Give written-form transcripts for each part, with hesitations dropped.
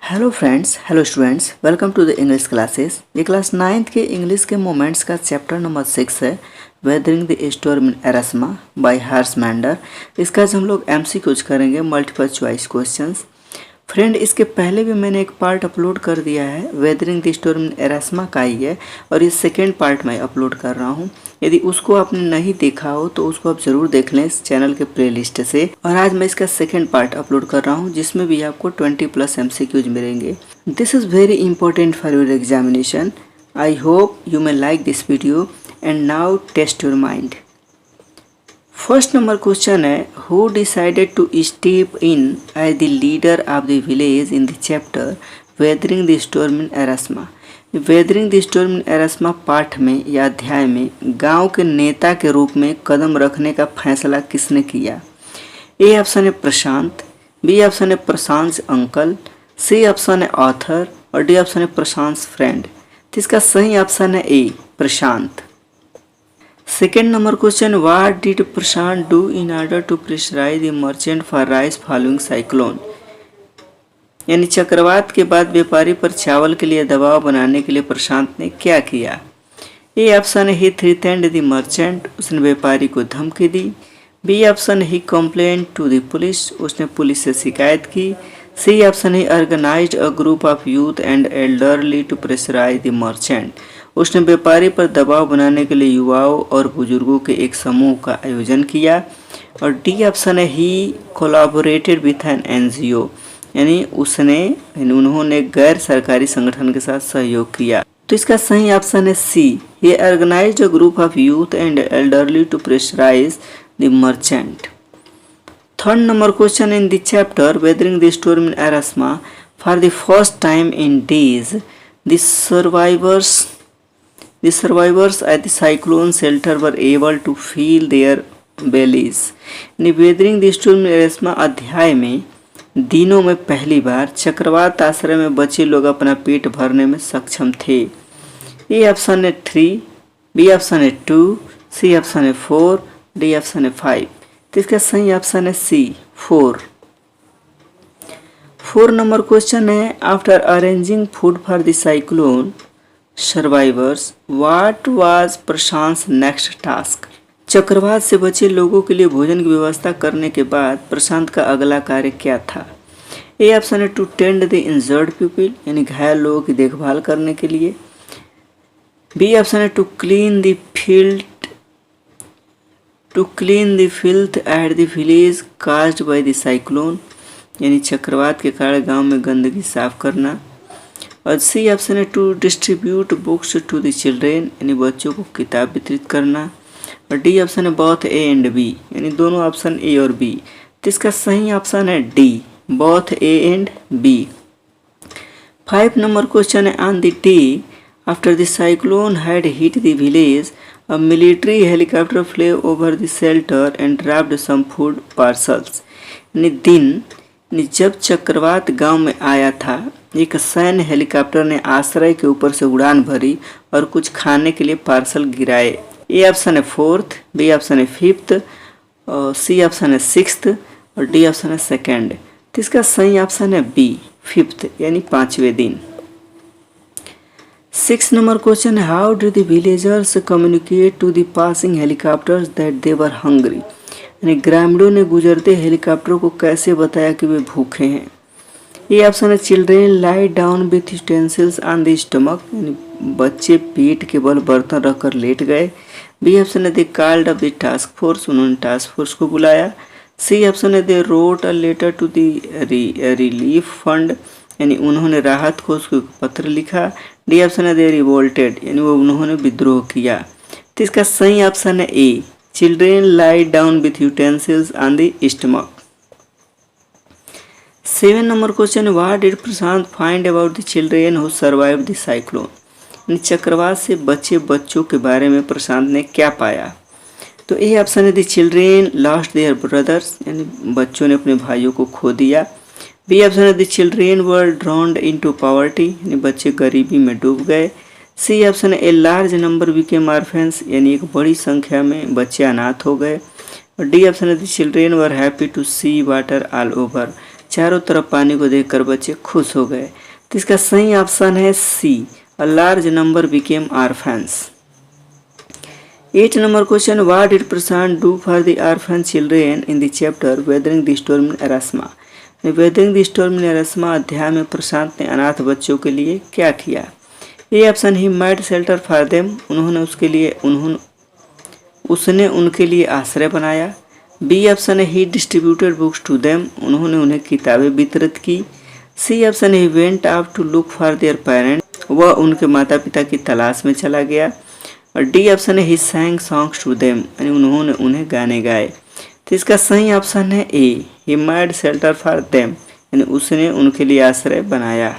Hello friends, hello students, welcome to the English classes. ये class 9th के English के moments का chapter number 6 है, weathering the storm in Ersama by Harsh Mander. इसका आज हम लोग एमसीक्यूज करेंगे, मल्टीपल चॉइस क्वेश्चंस। फ्रेंड, इसके पहले भी मैंने एक पार्ट अपलोड कर दिया है, weathering the storm in Erasama का ही है, और ये सेकेंड पार्ट मैं अपलोड कर रहा हूँ। यदि उसको आपने नहीं देखा हो तो उसको आप ज़रूर देख लें इस चैनल के प्लेलिस्ट से। और आज मैं इसका सेकेंड पार्ट अपलोड कर रहा हूँ, जिसमें भी आपको 20+ एमसीक्यूज मिलेंगे। This is very important for your examination. I hope you may like this video and now test your mind. First number question है, who decided to step in as the leader of the village in the chapter weathering the storm in Ersama. Weathering the storm in Ersama पाठ में या अध्याय में गांव के नेता के रूप में कदम रखने का फैसला किसने किया? ए ऑप्शन है प्रशांत, बी ऑप्शन है प्रशांत अंकल, सी ऑप्शन है ऑथर और डी ऑप्शन है प्रशांत फ्रेंड। तो इसका सही ऑप्शन है A, Prashant. Second number question, what did Prashant do in order to pressurise the merchant for rice following cyclone. यानी चक्रवात के बाद व्यापारी पर चावल के लिए दबाव बनाने के लिए प्रशांत ने क्या किया? ए ऑप्शन है ही थ्रेटेंड द मर्चेंट, उसने व्यापारी को धमकी दी। B option he complaint to the police, उसने पुलिस से शिकायत की। सी ऑप्शन है organised a group of youth and elderly to pressurise the merchant, उसने व्यापारी पर दबाव बनाने के लिए युवाओं और बुजुर्गों के एक समूह का आयोजन किया। और डी ऑप्शन है ही कोलैबोरेटेड विथ एन एनजीओ, यानी उन्होंने गैर सरकारी संगठन के साथ सहयोग किया। तो इसका सही ऑप्शन है सी, ये organised a group of youth and elderly to pressurise the merchant. Third number question, in the chapter weathering the storm in Ersama for the first time in days the survivors at the cyclone shelter were able to feel their bellies। Weathering the storm in Ersama अध्याय में दिनों में पहली बार चक्रवात आश्रय में बचे लोग अपना पेट भरने में सक्षम थे। ए ऑप्शन है 3, बी ऑप्शन है 2, सी ऑप्शन है 4, डी ऑप्शन है 5। तो इसका सही ऑप्शन है सी, 4। 4 नंबर क्वेश्चन है, after arranging food for the cyclone survivors what was Prashant next task. चक्रवात से बचे लोगों के लिए भोजन की व्यवस्था करने के बाद प्रशांत का अगला कार्य क्या था? ए ऑप्शन है to tend the injured people, यानी घायल लोगों की देखभाल करने के लिए। बी ऑप्शन है to clean the filth at the village caused by the cyclone, यानी चक्रवात के कारण गांव में गंदगी साफ करना। और सी ऑप्शन है to distribute books to the children, यानी बच्चों को किताब वितरित करना। और डी ऑप्शन है बोथ ए एंड बी, यानी दोनों ऑप्शन ए और बी। तो इसका सही ऑप्शन है D, both A and B. 5 number question है, on the day after the cyclone had hit the village a military helicopter flew over the shelter and dropped some food parcels. यानी जब चक्रवात गांव में आया था, एक सैन्य हेलीकॉप्टर ने आश्रय के ऊपर से उड़ान भरी और कुछ खाने के लिए पार्सल गिराए। ए ऑप्शन है 4th, बी ऑप्शन है 5th, सी ऑप्शन है 6th और डी ऑप्शन है 2nd। तो इसका सही ऑप्शन है बी, 5th, यानी 5वें दिन। 6 नंबर क्वेश्चन है, how did the villagers communicate to the passing helicopters that they were hungry. यानी ग्रामीणों ने गुजरते हेलीकॉप्टर को कैसे बताया कि वे भूखे हैं? ये ऑप्शन है children lie down with utensils on the stomach, यानी बच्चे पेट के बल बर्तन रखकर लेट गए। बी ऑप्शन है they called off the task force, उन्होंने टास्क फोर्स को बुलाया। सी ऑप्शन है they wrote a letter to the relief fund, यानी उन्होंने राहत कोष को पत्र लिखा। डी ऑप्शन है दे रिवोल्टेड, यानी उन्होंने विद्रोह किया। तो इसका सही ऑप्शन है A, children lie down with utensils on the stomach. 7 number question, what did Prashant find about the children who survive the cyclone. चक्रवात से बचे बच्चों के बारे में प्रशांत ने क्या पाया? तो ए ऑप्शन है the children lost their brothers, यानी बच्चों ने अपने भाइयों को खो दिया। बी ऑप्शन है the children were ड्रॉन्ड into poverty, यानी बच्चे गरीबी में डूब गए। सी ऑप्शन है a large number became orphans, यानी एक बड़ी संख्या में बच्चे अनाथ हो गए। और डी ऑप्शन है the children were happy to see water all over, चारों तरफ पानी को देखकर बच्चे खुश हो गए। तो इसका सही ऑप्शन है C, a large number became orphans. 8 number question, what did Prashant do for the orphan children in the chapter Weathering the Storm in Erasma? Weathering the storm in Ersama अध्याय में प्रशांत ने अनाथ बच्चों के लिए क्या किया? A option, he made shelter for them, उसने उनके लिए आश्रय बनाया। बी ऑप्शन है, he distributed books to them, उन्होंने उन्हें किताबें वितरित की। सी ऑप्शन है, he went out to look for their parents, वह उनके माता पिता की तलाश में चला गया। और डी ऑप्शन है, ही सैंग सॉन्ग्स टू देम, यानी उन्होंने उन्हें गाने गाए। तो इसका सही ऑप्शन है A, he made shelter for them, यानी उसने उनके लिए आश्रय बनाया।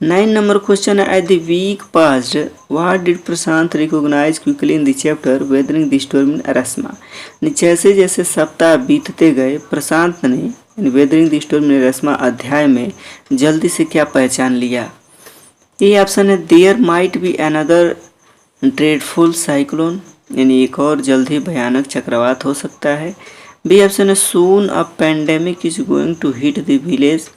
9 नंबर क्वेश्चन है, at the week passed what did Prashant recognise quickly in the chapter weathering the storm in Ersama. जैसे जैसे सप्ताह बीतते गए प्रशांत ने weathering the storm in Ersama अध्याय में जल्दी से क्या पहचान लिया? ए ऑप्शन है, there might be another dreadful cyclone, यानी एक और जल्द ही भयानक चक्रवात हो सकता है। बी ऑप्शन है, soon a pandemic is going to hit the village,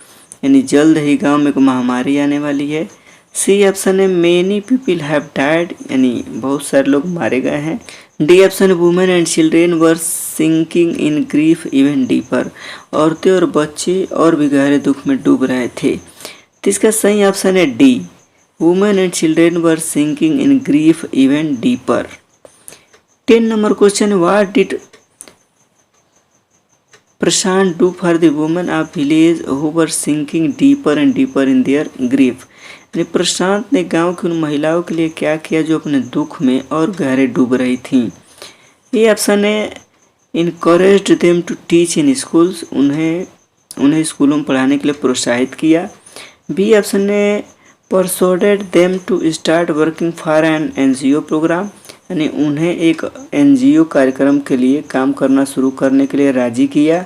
यानी जल्द ही गांव में एक महामारी आने वाली है। सी ऑप्शन है, मेनी पीपल हैव डाइड, यानी बहुत सारे लोग मारे गए हैं। डी ऑप्शन है, women and children were sinking in grief even deeper, औरतें और बच्चे और भी गहरे दुख में डूब रहे थे। तो इसका सही ऑप्शन है D, Women and children were sinking in grief even deeper. 10 number question, what did Prashant do for the women of village who were sinking deeper and deeper in their grief? यानी प्रशांत ने गांव की उन महिलाओं के लिए क्या किया जो अपने दुख में और गहरे डूब रही थीं? ये ऑप्शन है, encouraged them to teach in schools, उन्हें स्कूलों में पढ़ाने के लिए प्रोत्साहित किया। बी ऑप्शन है, persuaded them to start working for an NGO programme, यानी उन्हें एक NGO कार्यक्रम के लिए काम करना शुरू करने के लिए राजी किया।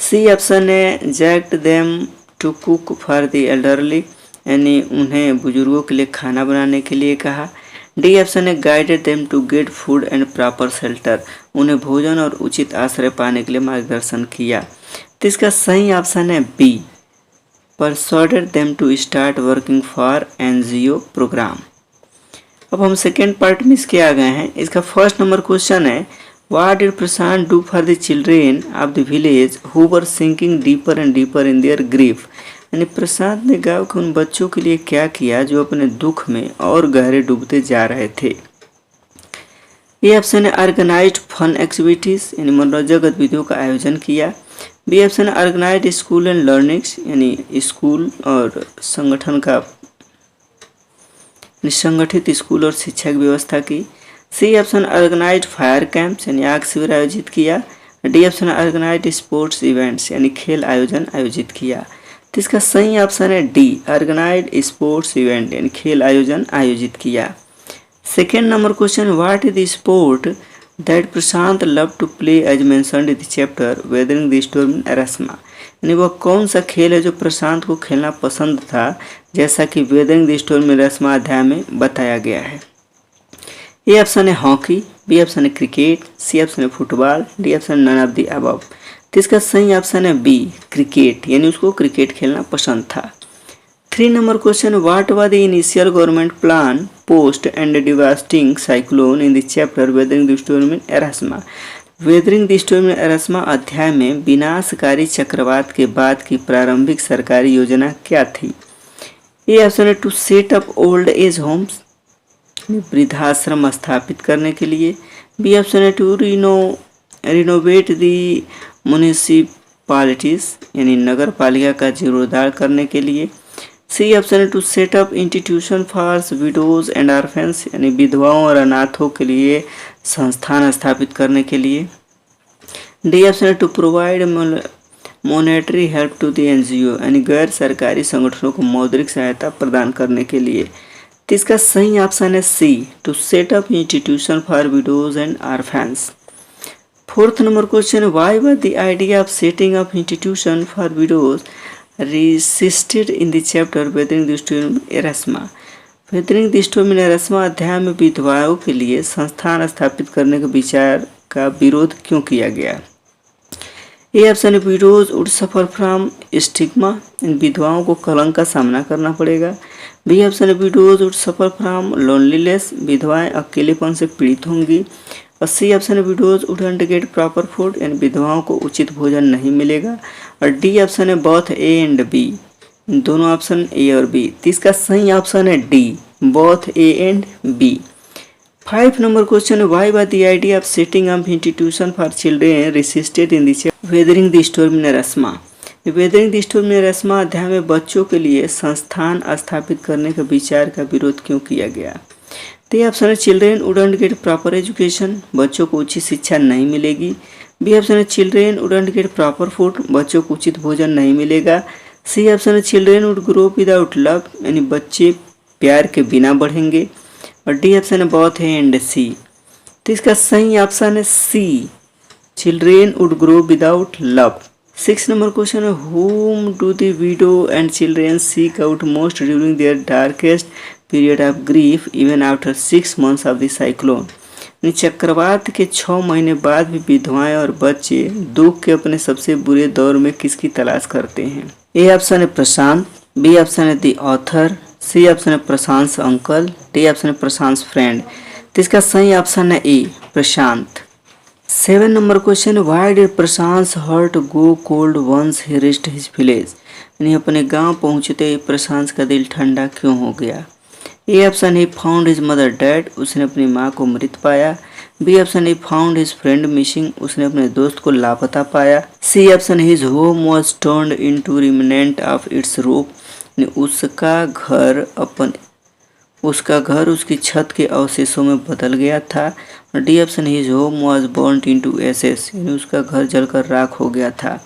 सी ऑप्शन है, jacked them to cook for the elderly, यानी उन्हें बुजुर्गों के लिए खाना बनाने के लिए कहा। डी ऑप्शन है, guided them to get food and proper shelter, उन्हें भोजन और उचित आश्रय पाने के लिए मार्गदर्शन किया। तो इसका सही ऑप्शन है B, persuaded them to start working for NGO programme. अब हम सेकेंड पार्ट में इसके आ गए हैं। इसका फर्स्ट नंबर क्वेश्चन है, what did Prashant do for the children of the village who were sinking deeper and deeper in their grief, यानी प्रशांत ने गांव के उन बच्चों के लिए क्या किया जो अपने दुख में और गहरे डूबते जा रहे थे? ये ऑप्शन है, ऑर्गेनाइज्ड फन एक्टिविटीज, यानी मनोरंजक गतिविधियों का आयोजन किया। बी ऑप्शन है, ऑर्गेनाइज्ड स्कूल एंड लर्निंग्स, यानी स्कूल और संगठन का संगठित स्कूल और शिक्षा की व्यवस्था की। C option, organised fire camps, यानी आग शिविर आयोजित किया। D option, organised sports events, यानी खेल आयोजन आयोजित किया। तो इसका सही ऑप्शन है डी, ऑर्गेनाइज्ड स्पोर्ट्स इवेंट, यानी खेल आयोजन आयोजित किया। Second number question, what is the sport that Prashant love to play as mentioned in the chapter weathering the storm in Ersama, यानी वह कौन सा खेल है जो प्रशांत को खेलना पसंद था जैसा कि weathering the storm in Ersama अध्याय में बताया गया है? ए ऑप्शन है हॉकी, बी ऑप्शन है क्रिकेट, सी ऑप्शन है football, D option none of the above. तो इसका सही ऑप्शन है बी, क्रिकेट, यानी उसको क्रिकेट खेलना पसंद था। 3 number question, what was the initial government plan post and devastating cyclone in the chapter weathering the storm in Ersama, weathering the storm in Ersama अध्याय में विनाशकारी चक्रवात के बाद की प्रारंभिक सरकारी योजना क्या थी? ए ऑप्शन है, to set up old age homes, वृद्धाश्रम स्थापित करने के लिए। बी ऑप्शन है, टू रिनोवेट द म्युनिसिपैलिटीज, यानी नगर पालिका का जीर्णोद्धार करने के लिए। सी ऑप्शन है, to set up institution for widows and orphans, यानी विधवाओं और अनाथों के लिए संस्थान स्थापित करने के लिए। डी ऑप्शन है, to provide monetary help to the NGO, यानी गैर सरकारी संगठनों को मौद्रिक सहायता प्रदान करने के लिए। तो इसका सही ऑप्शन है C, to set up institution for widows and orphans. Fourth number question, why was the idea of setting up institution for widows resisted in the chapter weathering the storm in Ersama, weathering the storm in Ersama अध्याय में विधवाओं के लिए संस्थान स्थापित करने के विचार का विरोध क्यों किया गया? ए ऑप्शन है widows would suffer from stigma, विधवाओं को कलंक का सामना करना पड़ेगा। बी ऑप्शन है widows would suffer from loneliness, विधवाएं अकेलेपन से पीड़ित होंगी। और सी ऑप्शन है widows wouldn't get proper food, यानी विधवाओं को उचित भोजन नहीं मिलेगा। और डी ऑप्शन है बोथ ए एंड बी, दोनों ऑप्शन ए और बी। तो इसका सही ऑप्शन है D, both A and B. 5 number question है why was the idea of setting up institution for children resisted in the weathering the storm in Ersama. Weathering the storm in Ersama अध्याय में बच्चों के लिए संस्थान स्थापित करने का विचार का विरोध क्यों किया गया। तो ये ऑप्शन है children wouldn't get proper education, बच्चों को उचित शिक्षा नहीं मिलेगी। बी ऑप्शन है children wouldn't get proper food, बच्चों को उचित भोजन नहीं मिलेगा। सी ऑप्शन है children would grow without love, यानी बच्चे प्यार के बिना बढ़ेंगे। और डी ऑप्शन है बोथ ए एंड सी। तो इसका सही ऑप्शन है C, children would grow without love. 6 number question है whom do the widow and children seek out most during their darkest period of grief even after 6 months of the cyclone। चक्रवात के 6 महीने बाद भी विधवाएं और बच्चे दुख के अपने सबसे बुरे दौर में किसकी तलाश करते हैं। ए ऑप्शन है प्रशांत, बी ऑप्शन है दी ऑथर, सी ऑप्शन है प्रशांत अंकल, डी ऑप्शन है प्रशांत फ्रेंड। तो इसका सही ऑप्शन है A, Prashant. 7 number question, why did Prashant heart go cold once he reached his village, यानी अपने गांव पहुंचते ही प्रशांत का दिल ठंडा क्यों हो गया। A option he found his mother dead, उसने अपनी मां को मृत पाया। B option he found his friend missing, उसने अपने दोस्त को लापता पाया। C option his home was turned into remnant of its roof, उसका घर उसकी छत के अवशेषों में बदल गया था। और D option his home was burned into ashes, यानी उसका घर जलकर राख हो गया था।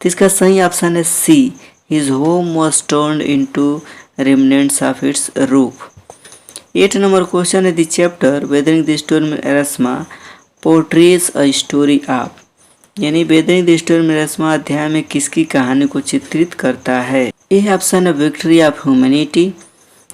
तो इसका सही ऑप्शन है C, his home was turned into remnants of its roof. 8 number question है the chapter weathering the storm in Ersama portrays a story of, यानी weathering the storm in Ersama अध्याय में किसकी कहानी को चित्रित करता है। ए ऑप्शन है विक्ट्री ऑफ ह्यूमैनिटी,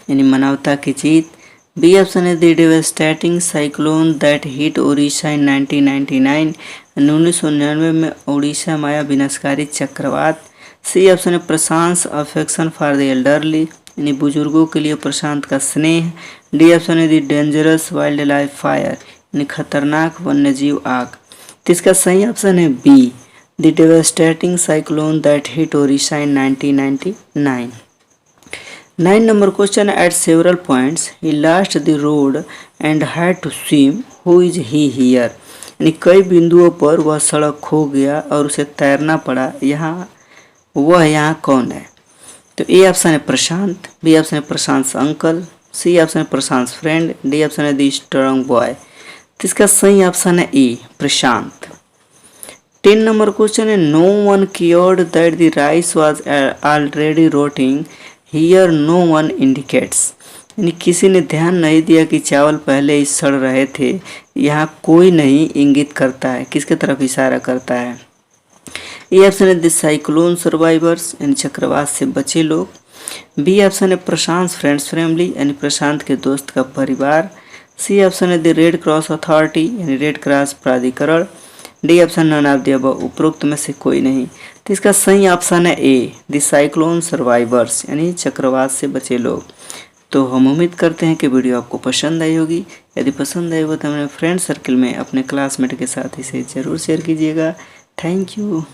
यानी मानवता की जीत। बी ऑप्शन है the devastating cyclone that hit Odisha in 1999, 1999 में ओडिशा में आया विनाशकारी चक्रवात। सी ऑप्शन है Prashant affection for the elderly, यानी बुजुर्गों के लिए प्रशांत का स्नेह। डी ऑप्शन है the dangerous wildlife fire, यानी खतरनाक वन्यजीव आग। तो इसका सही ऑप्शन है B, the devastating cyclone that hit Odisha in 1999। 9 number question, at several points he lost the road and had to swim, who is he here, यानी कई बिंदुओं पर वह सड़क खो गया और उसे तैरना पड़ा, यहाँ कौन है। तो ए ऑप्शन है प्रशांत, बी ऑप्शन है प्रशांत अंकल, सी ऑप्शन है प्रशांत फ्रेंड, डी ऑप्शन है द स्ट्रॉन्ग बॉय। तो इसका सही ऑप्शन है ए, प्रशांत। 10 नंबर क्वेश्चन है no one cared that the rice was already rotting, here no one indicates, यानी किसी ने ध्यान नहीं दिया कि चावल पहले ही सड़ रहे थे, यहाँ कोई नहीं इंगित करता है, किसके तरफ इशारा करता है। ए ऑप्शन है द साइक्लोन सर्वाइवर्स, यानी चक्रवात से बचे लोग। बी ऑप्शन है प्रशांत फ्रेंड्स फैमिली, यानी प्रशांत के दोस्त का परिवार। सी ऑप्शन है द रेड क्रॉस अथॉरिटी, यानी रेड क्रॉस प्राधिकरण। D option none of the above, उपरोक्त में से कोई नहीं। तो इसका सही ऑप्शन है ए, द साइक्लोन सर्वाइवर्स, यानी चक्रवात से बचे लोग। तो हम उम्मीद करते हैं कि वीडियो आपको पसंद आई होगी। यदि पसंद आई हो तो अपने फ्रेंड सर्कल में अपने क्लासमेट के साथ इसे ज़रूर शेयर कीजिएगा। Thank you.